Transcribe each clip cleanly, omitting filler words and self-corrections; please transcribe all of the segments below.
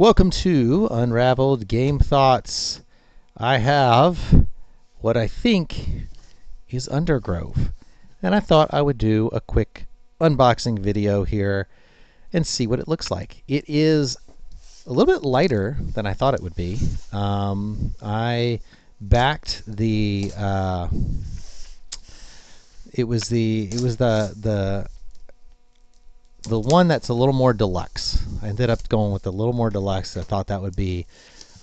Welcome to Unraveled Game Thoughts. I have what I think is Undergrove, and I thought I would do a quick unboxing video here and see what it looks like. It is a little bit lighter than I thought it would be. I backed the it was the one that's a little more deluxe. I ended up going with a little more deluxe. I thought that would be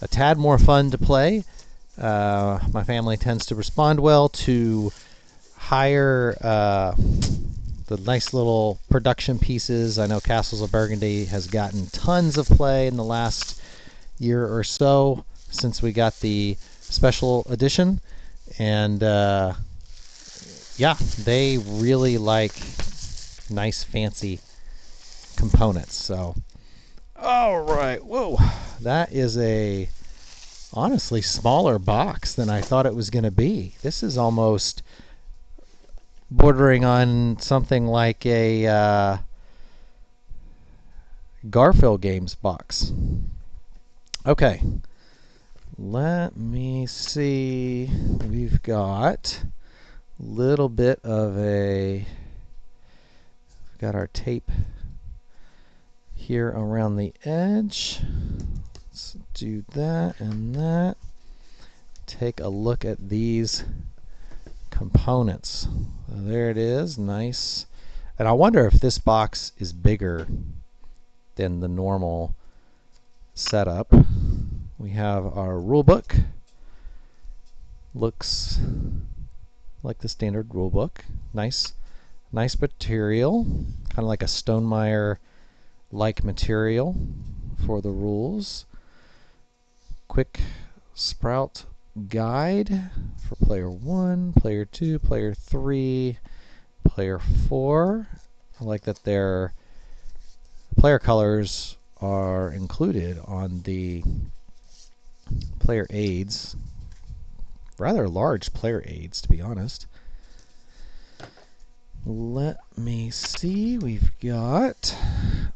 a tad more fun to play. My family tends to respond well to higher, the nice little production pieces. I know Castles of Burgundy has gotten tons of play in the last year or so since we got the special edition. And yeah, they really like nice, fancy components. So, all right. Whoa, that is a honestly smaller box than I thought it was going to be. This is almost bordering on something like a Garfield Games box. Okay, let me see. We've got a little bit of a. We've got our tape here around the edge. Let's do that and that. Take a look at these components. There it is, nice. And I wonder if this box is bigger than the normal setup. We have our rule book. Looks like the standard rule book. Nice material, kind of like a Stonemaier like material for the rules. Quick sprout guide for player 1, player 2, player 3, player 4. I like that their player colors are included on the player aids. Rather large player aids, to be honest. Let me see. We've got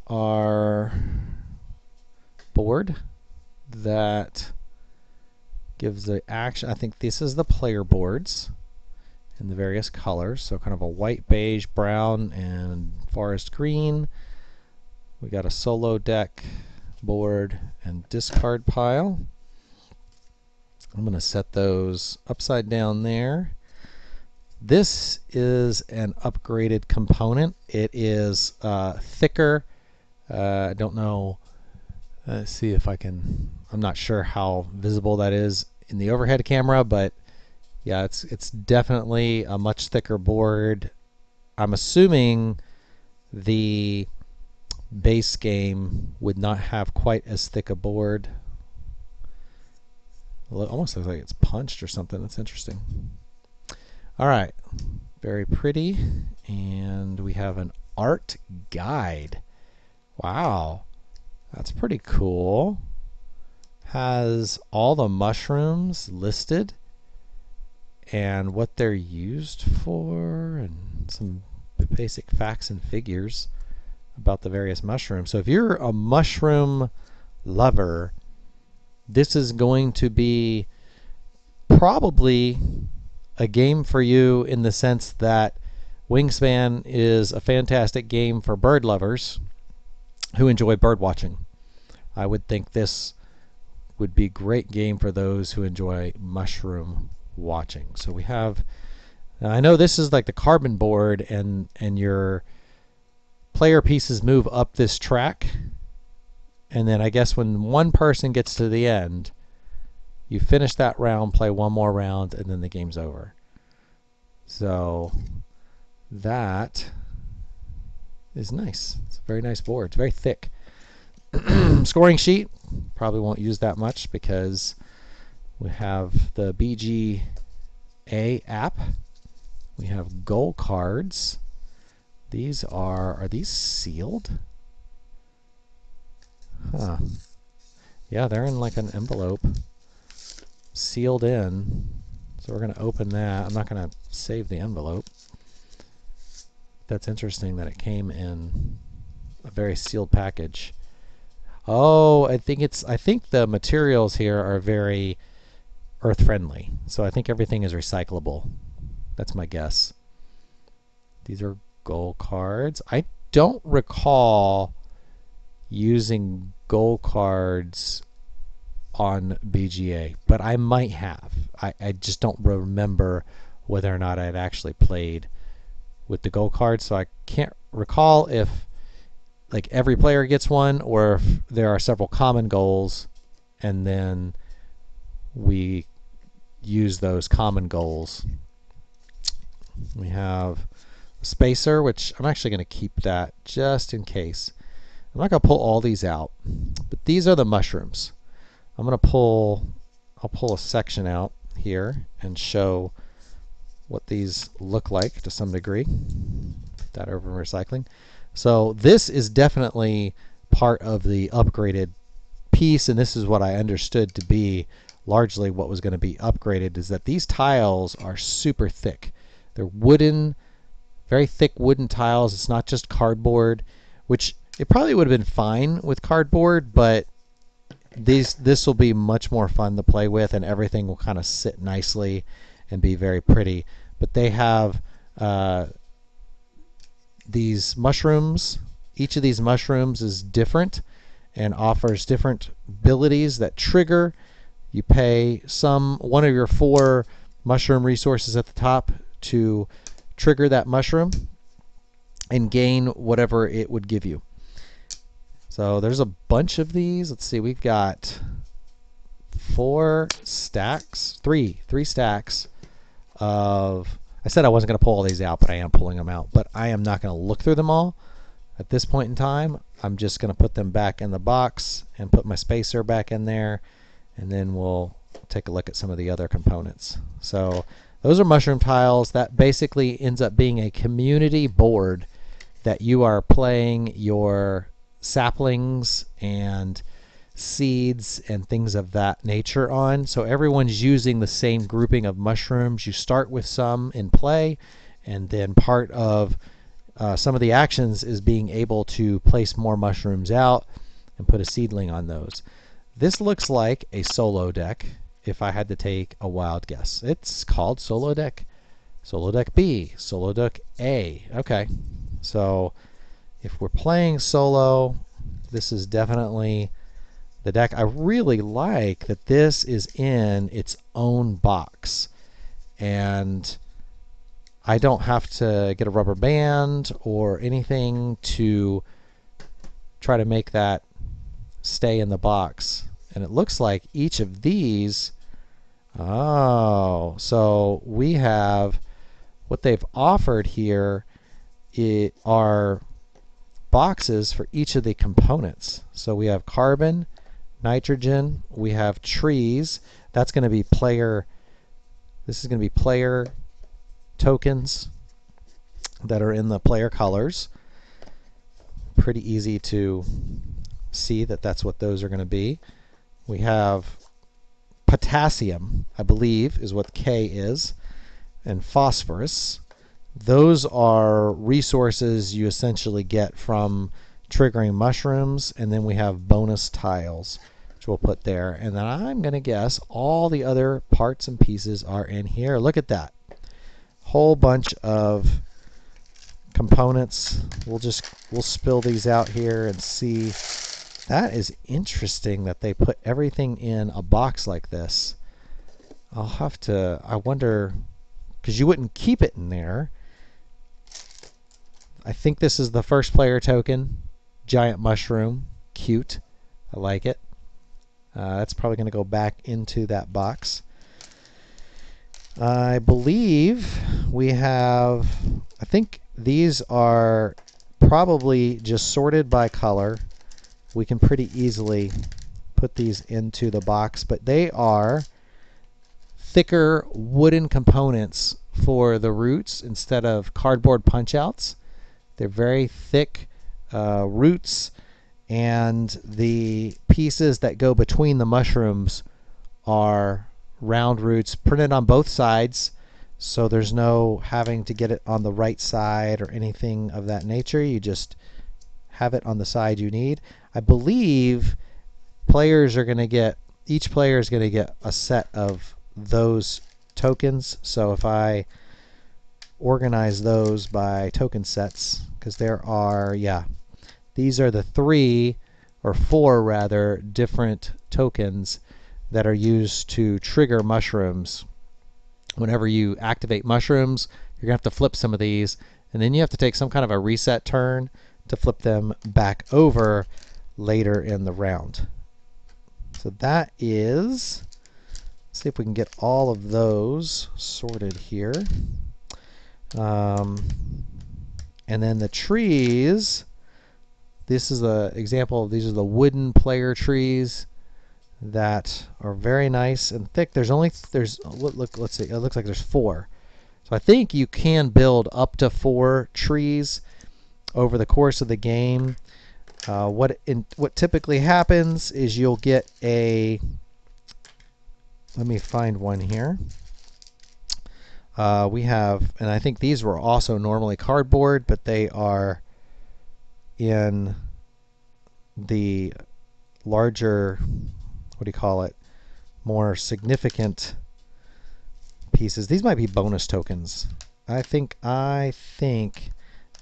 our board that gives the action. I think this is the player boards in the various colors. So kind of a white, beige, brown, and forest green. We got a solo deck board and discard pile. I'm going to set those upside down there. This is an upgraded component. It is thicker. I don't know. Let's see if I can. I'm not sure how visible that is in the overhead camera, but yeah, it's definitely a much thicker board. I'm assuming the base game would not have quite as thick a board. It almost looks like it's punched or something. That's interesting. All right, very pretty. And we have an art guide. Wow, that's pretty cool. Has all the mushrooms listed and what they're used for and some basic facts and figures about the various mushrooms. So if you're a mushroom lover, this is going to be probably a game for you in the sense that Wingspan is a fantastic game for bird lovers who enjoy bird watching. I would think this would be a great game for those who enjoy mushroom watching. So we have, I know this is like the carbon board, and your player pieces move up this track, and then I guess when one person gets to the end, you finish that round, play one more round, and then the game's over. So that is nice. It's a very nice board. It's very thick. Scoring sheet, probably won't use that much because we have the BGA app. We have goal cards. These are these sealed? Huh. Yeah, they're in like an envelope, sealed in. So we're going to open that. I'm not going to save the envelope. That's interesting that it came in a very sealed package. Oh, I think the materials here are very earth friendly. So I think everything is recyclable. That's my guess. These are gold cards. I don't recall using gold cards on BGA, but I might have. I just don't remember whether or not I'd actually played with the gold cards, so I can't recall if like every player gets one or if there are several common goals and then we use those common goals. We have a spacer, which I'm actually going to keep that just in case. I'm not going to pull all these out, but these are the mushrooms. I'll pull a section out here and show what these look like to some degree. Put that over in recycling. So this is definitely part of the upgraded piece, and this is what I understood to be largely what was going to be upgraded, is that these tiles are super thick. They're wooden, very thick wooden tiles. It's not just cardboard, which it probably would have been fine with cardboard, but this will be much more fun to play with, and everything will kind of sit nicely and be very pretty. But they have these mushrooms. Each of these mushrooms is different and offers different abilities that trigger. You pay one of your 4 mushroom resources at the top to trigger that mushroom and gain whatever it would give you. So there's a bunch of these. Let's see, we've got 4 stacks, 3 stacks of, I said I wasn't going to pull all these out, but I am pulling them out. But I am not going to look through them all at this point in time. I'm just going to put them back in the box and put my spacer back in there, and then we'll take a look at some of the other components. So those are mushroom tiles. That basically ends up being a community board that you are playing your saplings and seeds and things of that nature on. So everyone's using the same grouping of mushrooms. You start with some in play, and then part of some of the actions is being able to place more mushrooms out and put a seedling on those. This looks like a solo deck if I had to take a wild guess. It's called Solo Deck. Solo Deck B, Solo Deck A. Okay, so if we're playing solo, this is definitely the deck. I really like that this is in its own box, and I don't have to get a rubber band or anything to try to make that stay in the box. And it looks like each of these, so we have what they've offered here are boxes for each of the components. So we have carbon, nitrogen, we have trees. That's going to be player, this is going to be player tokens that are in the player colors. Pretty easy to see that that's what those are going to be. We have potassium, I believe is what K is, and phosphorus. Those are resources you essentially get from triggering mushrooms, and then we have bonus tiles, which we'll put there. And then I'm going to guess all the other parts and pieces are in here. Look at that. Whole bunch of components. We'll spill these out here and see. That is interesting that they put everything in a box like this. I'll have to, I wonder, because you wouldn't keep it in there. I think this is the first player token. Giant mushroom. Cute. I like it. That's probably going to go back into that box. I believe we have, I think these are probably just sorted by color. We can pretty easily put these into the box, but they are thicker wooden components for the roots instead of cardboard punch outs. They're very thick roots, and the pieces that go between the mushrooms are round roots printed on both sides, so there's no having to get it on the right side or anything of that nature. You just have it on the side you need. I believe players are going to get, each player is going to get a set of those tokens. So if I organize those by token sets, because there are, yeah, these are the 3 or 4 rather different tokens that are used to trigger mushrooms. Whenever you activate mushrooms, you're going to have to flip some of these, and then you have to take some kind of a reset turn to flip them back over later in the round. So that is, let's see if we can get all of those sorted here. And then the trees, this is an example. These are the wooden player trees that are very nice and thick. Let's see, it looks like there's 4. So I think you can build up to 4 trees over the course of the game. What typically happens is you'll get a, let me find one here. We have, and I think these were also normally cardboard, but they are in the larger, what do you call it, more significant pieces. These might be bonus tokens. I think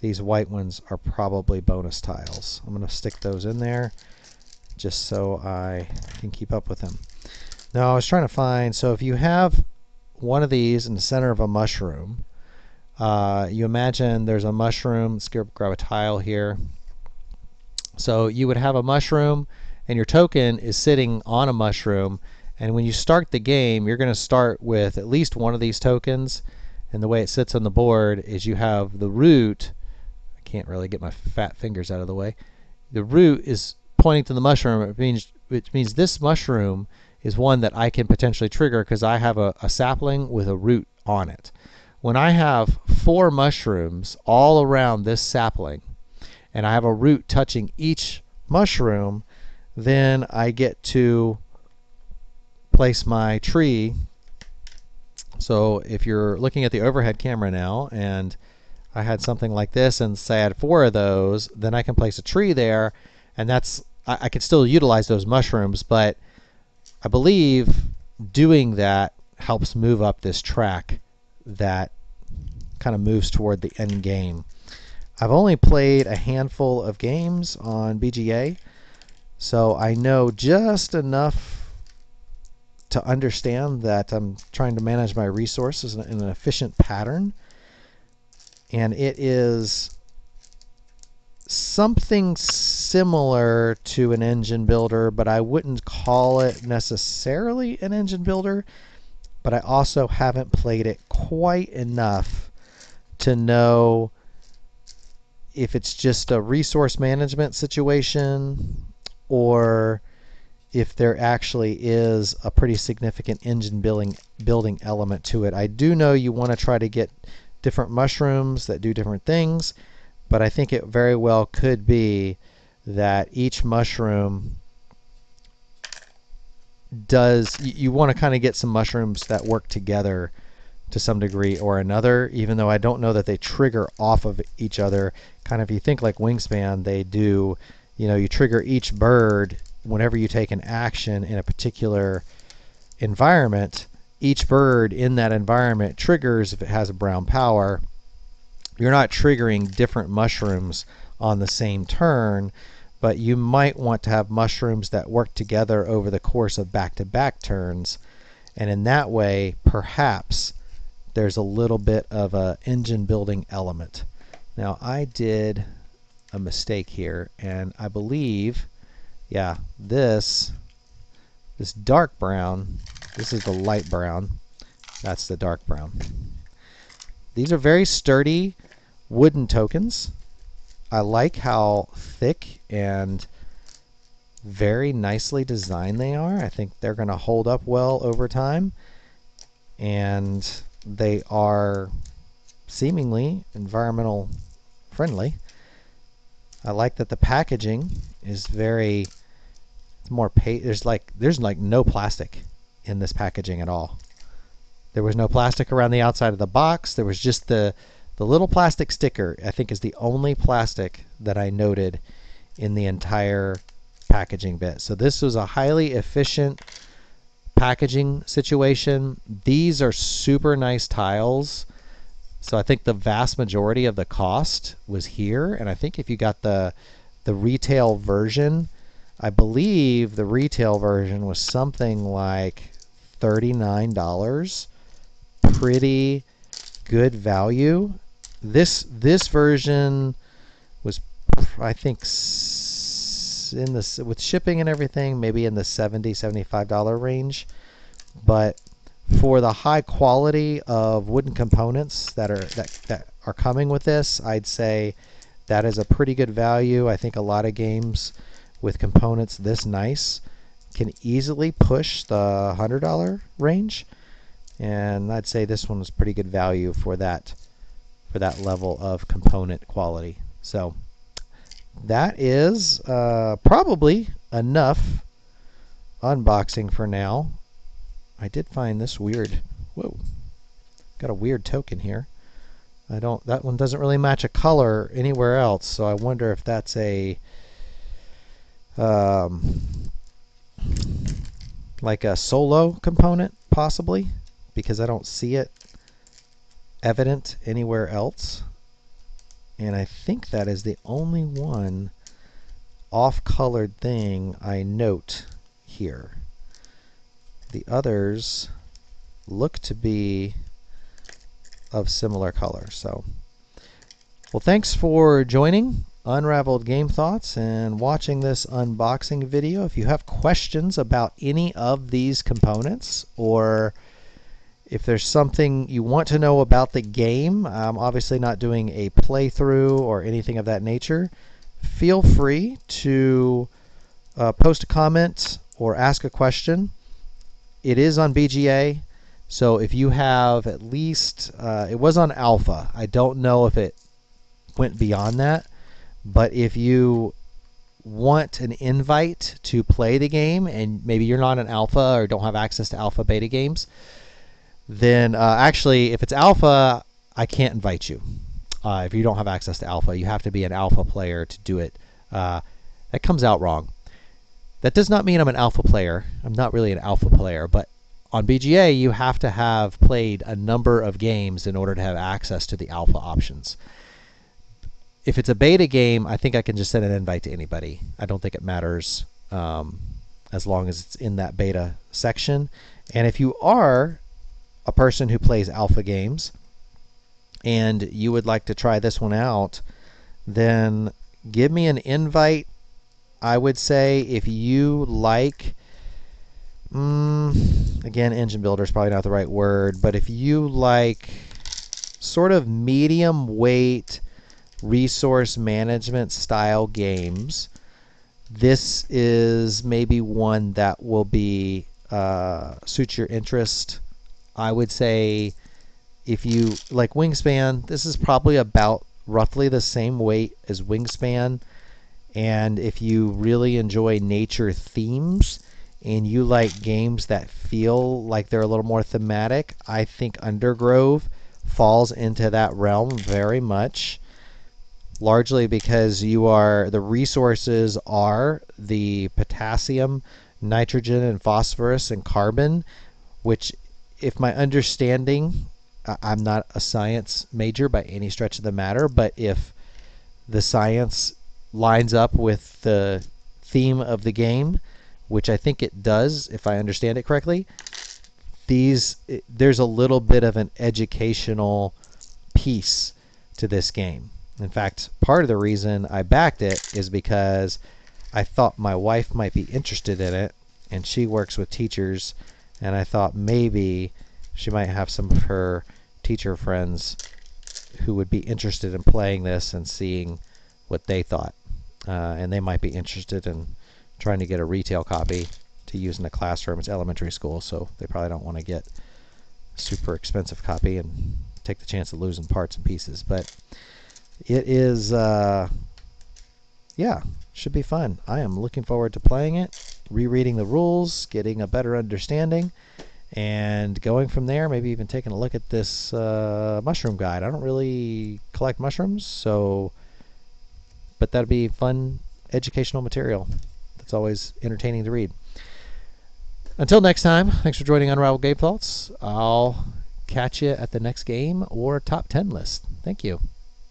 these white ones are probably bonus tiles. I'm going to stick those in there just so I can keep up with them. Now I was trying to find, so if you have one of these in the center of a mushroom, you imagine there's a mushroom. Let's grab a tile here. So you would have a mushroom and your token is sitting on a mushroom, and when you start the game you're going to start with at least one of these tokens, and the way it sits on the board is you have the root. I can't really get my fat fingers out of the way. The root is pointing to the mushroom, which means this mushroom is one that I can potentially trigger because I have a sapling with a root on it. When I have 4 mushrooms all around this sapling and I have a root touching each mushroom, then I get to place my tree. So if you're looking at the overhead camera now and I had something like this and say I had 4 of those, then I can place a tree there, and I could still utilize those mushrooms, but I believe doing that helps move up this track that kind of moves toward the end game. I've only played a handful of games on BGA, so I know just enough to understand that I'm trying to manage my resources in an efficient pattern. And it is something similar to an engine builder, but I wouldn't call it necessarily an engine builder. But I also haven't played it quite enough to know if it's just a resource management situation or if there actually is a pretty significant engine building element to it. I do know you want to try to get different mushrooms that do different things, but I think it very well could be that each mushroom does, you want to kind of get some mushrooms that work together to some degree or another, even though I don't know that they trigger off of each other. Kind of, you think like Wingspan, they do, you trigger each bird whenever you take an action in a particular environment. Each bird in that environment triggers if it has a brown power. You're not triggering different mushrooms on the same turn, but you might want to have mushrooms that work together over the course of back-to-back turns, and in that way perhaps there's a little bit of a engine building element. Now I did a mistake here, and I believe, yeah, this dark brown, this is the light brown, that's the dark brown. These are very sturdy wooden tokens. I like how thick and very nicely designed they are. I think they're going to hold up well over time, and they are seemingly environmental friendly. I like that the packaging is very, more there's like no plastic in this packaging at all. There was no plastic around the outside of the box. There was just the little plastic sticker, I think, is the only plastic that I noted in the entire packaging bit. So this was a highly efficient packaging situation. These are super nice tiles. So I think the vast majority of the cost was here. And I think if you got the retail version, I believe the retail version was something like $39. Pretty good value. This version was, I think, in the, with shipping and everything, maybe in the $70-$75 range. But for the high quality of wooden components that are coming with this, I'd say that is a pretty good value. I think a lot of games with components this nice can easily push the $100 range, and I'd say this one was pretty good value for that level of component quality. So that is probably enough unboxing for now. I did find this weird. Whoa, got a weird token here. That one doesn't really match a color anywhere else, so I wonder if that's a like a solo component, possibly, because I don't see it evident anywhere else. And I think that is the only one off-colored thing I note here. The others look to be of similar color. So, well, thanks for joining Unraveled Game Thoughts and watching this unboxing video. If you have questions about any of these components, or if there's something you want to know about the game, I'm obviously not doing a playthrough or anything of that nature, feel free to post a comment or ask a question. It is on BGA, so if you have at least, it was on alpha. I don't know if it went beyond that, but if you want an invite to play the game and maybe you're not an alpha or don't have access to alpha beta games, then actually if it's alpha, I can't invite you. If you don't have access to alpha, you have to be an alpha player to do it. That comes out wrong. That does not mean I'm an alpha player. I'm not really an alpha player, but on BGA you have to have played a number of games in order to have access to the alpha options. If it's a beta game, I think I can just send an invite to anybody. I don't think it matters as long as it's in that beta section. And if you are a person who plays alpha games and you would like to try this one out, then give me an invite. I would say if you like, again, engine builder is probably not the right word, but if you like sort of medium weight resource management style games, this is maybe one that will be suit your interest. I would say if you like Wingspan, this is probably about roughly the same weight as Wingspan. And if you really enjoy nature themes and you like games that feel like they're a little more thematic, I think Undergrove falls into that realm very much, largely because the resources are the potassium, nitrogen, and phosphorus and carbon, which, if my understanding, I'm not a science major by any stretch of the matter, but if the science lines up with the theme of the game, which I think it does, if I understand it correctly, there's a little bit of an educational piece to this game. In fact, part of the reason I backed it is because I thought my wife might be interested in it, and she works with teachers, and I thought maybe she might have some of her teacher friends who would be interested in playing this and seeing what they thought. And they might be interested in trying to get a retail copy to use in the classroom. It's elementary school, so they probably don't want to get a super expensive copy and take the chance of losing parts and pieces. But it is, yeah, should be fun. I am looking forward to playing it, rereading the rules, getting a better understanding, and going from there, maybe even taking a look at this mushroom guide. I don't really collect mushrooms, but that'd be fun educational material. It's always entertaining to read. Until next time, thanks for joining Unraveled Game Thoughts. I'll catch you at the next game or top 10 list. Thank you.